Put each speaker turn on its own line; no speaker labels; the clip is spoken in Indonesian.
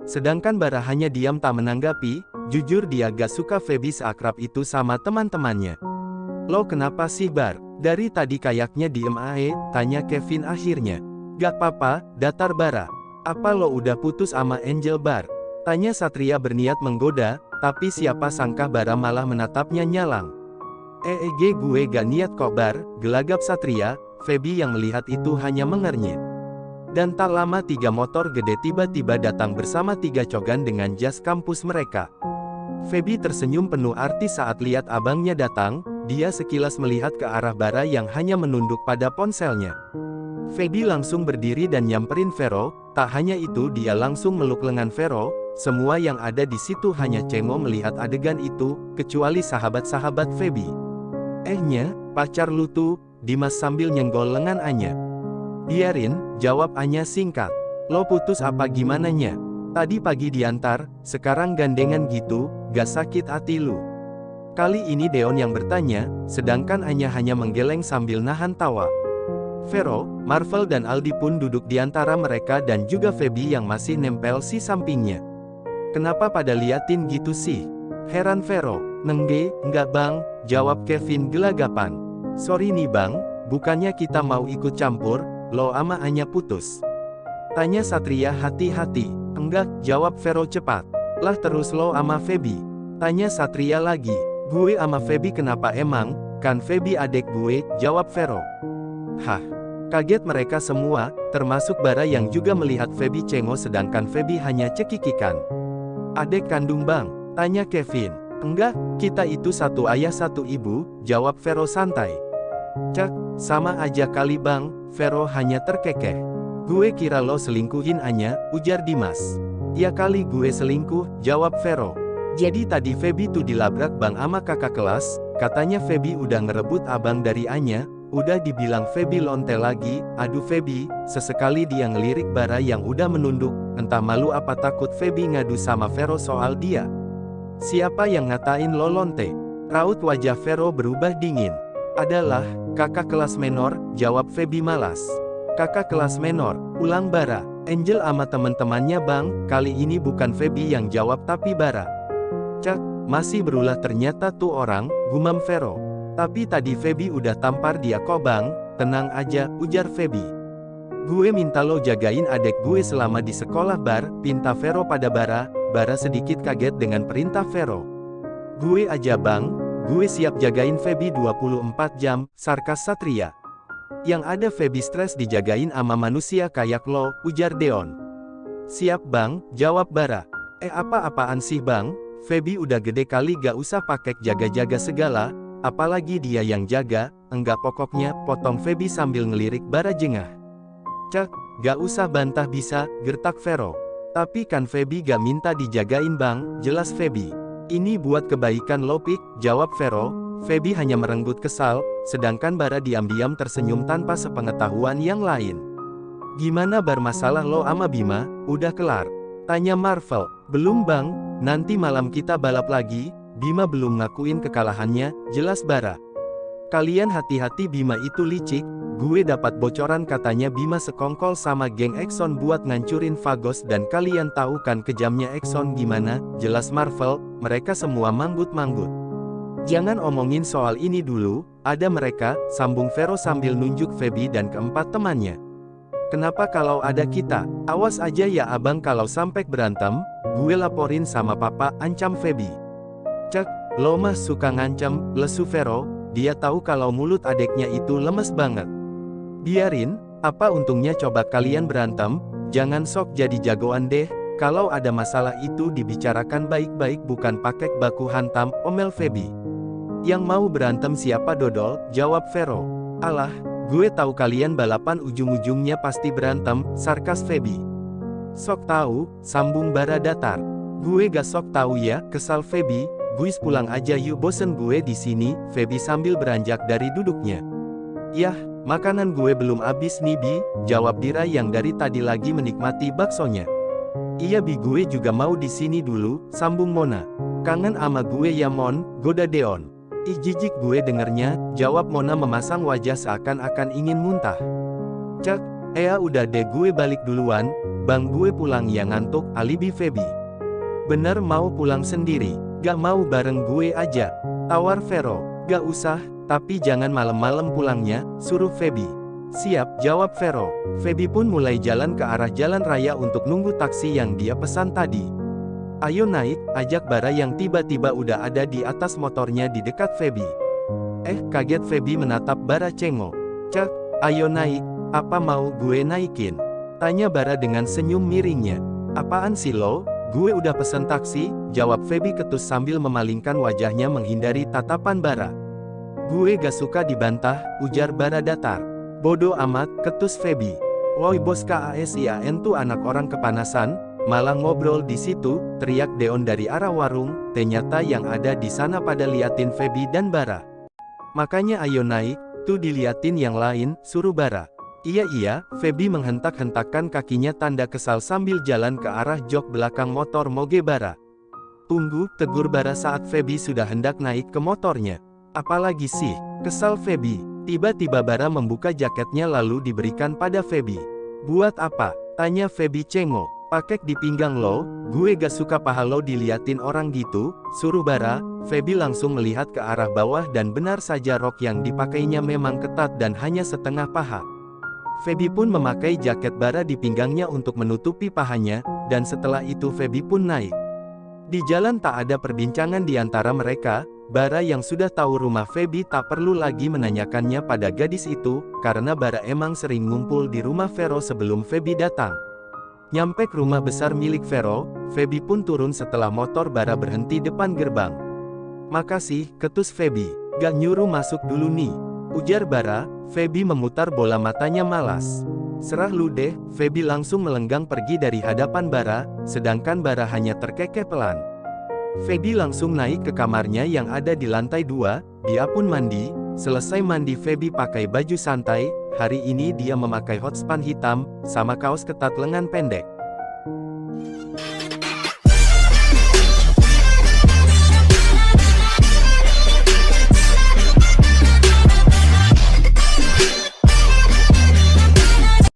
Sedangkan Bara hanya diam tak menanggapi. Jujur dia gak suka Feby seakrab itu sama teman-temannya. Lo kenapa sih Bar? Dari tadi kayaknya diem ae, tanya Kevin akhirnya. Gak apa-apa, datar Bara. Apa lo udah putus sama Angel Bar? Tanya Satria berniat menggoda, tapi siapa sangka Bara malah menatapnya nyalang. Gue gak niat kok Bar, gelagap Satria. Feby yang melihat itu hanya mengernyit. Dan tak lama 3 motor gede tiba-tiba datang bersama 3 cogan dengan jas kampus mereka. Feby tersenyum penuh arti saat lihat abangnya datang. Dia sekilas melihat ke arah Bara yang hanya menunduk pada ponselnya. Feby langsung berdiri dan nyamperin Vero. Tak hanya itu, dia langsung meluk lengan Vero. Semua yang ada di situ hanya cengok melihat adegan itu, kecuali sahabat-sahabat Feby. Pacar lu tuh, Dimas sambil nyenggol lengan Anya. Biarin, jawab Anya singkat. Lo putus apa gimana nya? Tadi pagi diantar, sekarang gandengan gitu, gak sakit hati lu? Kali ini Deon yang bertanya, sedangkan Anya hanya menggeleng sambil nahan tawa. Vero, Marvel dan Aldi pun duduk di antara mereka dan juga Feby yang masih nempel si sampingnya. Kenapa pada liatin gitu sih? Heran Vero. Enggak bang, jawab Kevin gelagapan. Sorry nih bang, bukannya kita mau ikut campur, lo ama Anya putus. Tanya Satria hati-hati. Enggak, jawab Vero cepat. Lah terus lo ama Feby? Tanya Satria lagi. Gue ama Feby kenapa emang? Kan Feby adek gue, jawab Vero. Hah? Kaget mereka semua, termasuk Bara yang juga melihat Feby cengok sedangkan Feby hanya cekikikan. Adek kandung bang? Tanya Kevin. Enggak, kita itu satu ayah satu ibu, jawab Vero santai. Cek, sama aja kali bang, Vero hanya terkekeh. Gue kira lo selingkuhin Anya, ujar Dimas. Ya kali gue selingkuh, jawab Vero. Jadi tadi Feby tuh dilabrak bang ama kakak kelas, katanya Feby udah ngerebut abang dari Anya, udah dibilang Feby lonte lagi. Aduh Feby, sesekali dia ngelirik Bara yang udah menunduk, entah malu apa takut Feby ngadu sama Vero soal dia. Siapa yang ngatain lo lonte? Raut wajah Vero berubah dingin. Adalah, kakak kelas menor, jawab Feby malas. Kakak kelas menor, ulang Bara. Angel ama teman-temannya bang, kali ini bukan Feby yang jawab tapi Bara. Cak, masih berulah ternyata tuh orang, gumam Vero. Tapi tadi Feby udah tampar dia kok bang, tenang aja, ujar Feby. Gue minta lo jagain adek gue selama di sekolah Bar, pinta Vero pada Bara. Bara sedikit kaget dengan perintah Vero. Gue aja bang, gue siap jagain Feby 24 jam, sarkas Satria. Yang ada Feby stres dijagain ama manusia kayak lo, ujar Deon. Siap bang, jawab Bara. Apa-apaan sih bang? Feby udah gede kali gak usah pakai jaga-jaga segala, apalagi dia yang jaga. Enggak pokoknya, potong Feby sambil ngelirik Bara jengah. Cak, gak usah bantah bisa, gertak Vero. Tapi kan Feby gak minta dijagain bang, jelas Feby. Ini buat kebaikan lo pik, jawab Vero. Feby hanya merenggut kesal, sedangkan Bara diam-diam tersenyum tanpa sepengetahuan yang lain. Gimana Bar masalah lo ama Bima, udah kelar? Tanya Marvel. Belum bang, nanti malam kita balap lagi. Bima belum ngakuin kekalahannya, jelas Bara. Kalian hati-hati Bima itu licik, gue dapat bocoran katanya Bima sekongkol sama geng Exxon buat ngancurin Vagos dan kalian tahu kan kejamnya Exxon gimana, jelas Marvel. Mereka semua manggut-manggut. Jangan omongin soal ini dulu, ada mereka, sambung Vero sambil nunjuk Feby dan keempat temannya. Kenapa kalau ada kita? Awas aja ya abang kalau sampai berantem, gue laporin sama papa, ancam Feby. Cek, lo mah suka ngancam, lesu Vero, dia tahu kalau mulut adeknya itu lemes banget. Biarin, apa untungnya coba kalian berantem, jangan sok jadi jagoan deh, kalau ada masalah itu dibicarakan baik-baik bukan pakai baku hantam, omel Feby. Yang mau berantem siapa dodol, jawab Vero. Alah, gue tahu kalian balapan ujung-ujungnya pasti berantem, sarkas Feby. Sok tahu, sambung Bara datar. Gue gak sok tahu ya, kesal Feby. Guys pulang aja yuk, bosen gue di sini. Feby sambil beranjak dari duduknya. Yah, makanan gue belum habis nih Bi, jawab Dira yang dari tadi lagi menikmati baksonya. Iya Bi gue juga mau di sini dulu, sambung Mona. Kangen ama gue ya Mon, goda Deon. Ih jijik gue dengernya, jawab Mona memasang wajah seakan-akan ingin muntah. Cak, udah deh gue balik duluan, Bang gue pulang ya ngantuk, alibi Feby. Bener mau pulang sendiri, gak mau bareng gue aja, tawar Vero. Gak usah, tapi jangan malam-malam pulangnya, suruh Feby. Siap, jawab Vero. Feby pun mulai jalan ke arah jalan raya untuk nunggu taksi yang dia pesan tadi. Ayo naik, ajak Bara yang tiba-tiba udah ada di atas motornya di dekat Feby. Kaget Feby menatap Bara cengok. Cek, ayo naik, apa mau gue naikin? Tanya Bara dengan senyum miringnya. Apaan sih lo? Gue udah pesen taksi, jawab Feby ketus sambil memalingkan wajahnya menghindari tatapan Bara. Gue gak suka dibantah, ujar Bara datar. Bodoh amat, ketus Feby. Woi bos KASIAN tuh anak orang kepanasan, malah ngobrol di situ, teriak Deon dari arah warung. Ternyata yang ada di sana pada liatin Feby dan Bara. Makanya ayo naik, tuh diliatin yang lain, suruh Bara. Iya, Feby menghentak-hentakkan kakinya tanda kesal sambil jalan ke arah jok belakang motor moge Bara. Tunggu, tegur Bara saat Feby sudah hendak naik ke motornya. Apalagi sih, kesal Feby. Tiba-tiba Bara membuka jaketnya lalu diberikan pada Feby. Buat apa? Tanya Feby cengok. Pakek di pinggang lo, gue gak suka paha lo diliatin orang gitu, suruh Bara. Feby langsung melihat ke arah bawah dan benar saja rok yang dipakainya memang ketat dan hanya setengah paha. Feby pun memakai jaket Bara di pinggangnya untuk menutupi pahanya, dan setelah itu Feby pun naik. Di jalan tak ada perbincangan di antara mereka, Bara yang sudah tahu rumah Feby tak perlu lagi menanyakannya pada gadis itu, karena Bara emang sering ngumpul di rumah Vero sebelum Feby datang. Nyampe ke rumah besar milik Vero, Feby pun turun setelah motor Bara berhenti depan gerbang. Makasih, ketus Feby, gak nyuruh masuk dulu nih, ujar Bara. Feby memutar bola matanya malas. Serah lu deh, Feby langsung melenggang pergi dari hadapan Bara, sedangkan Bara hanya terkekeh pelan. Feby langsung naik ke kamarnya yang ada di lantai 2, dia pun mandi. Selesai mandi Feby pakai baju santai, hari ini dia memakai hotspan hitam, sama kaos ketat lengan pendek.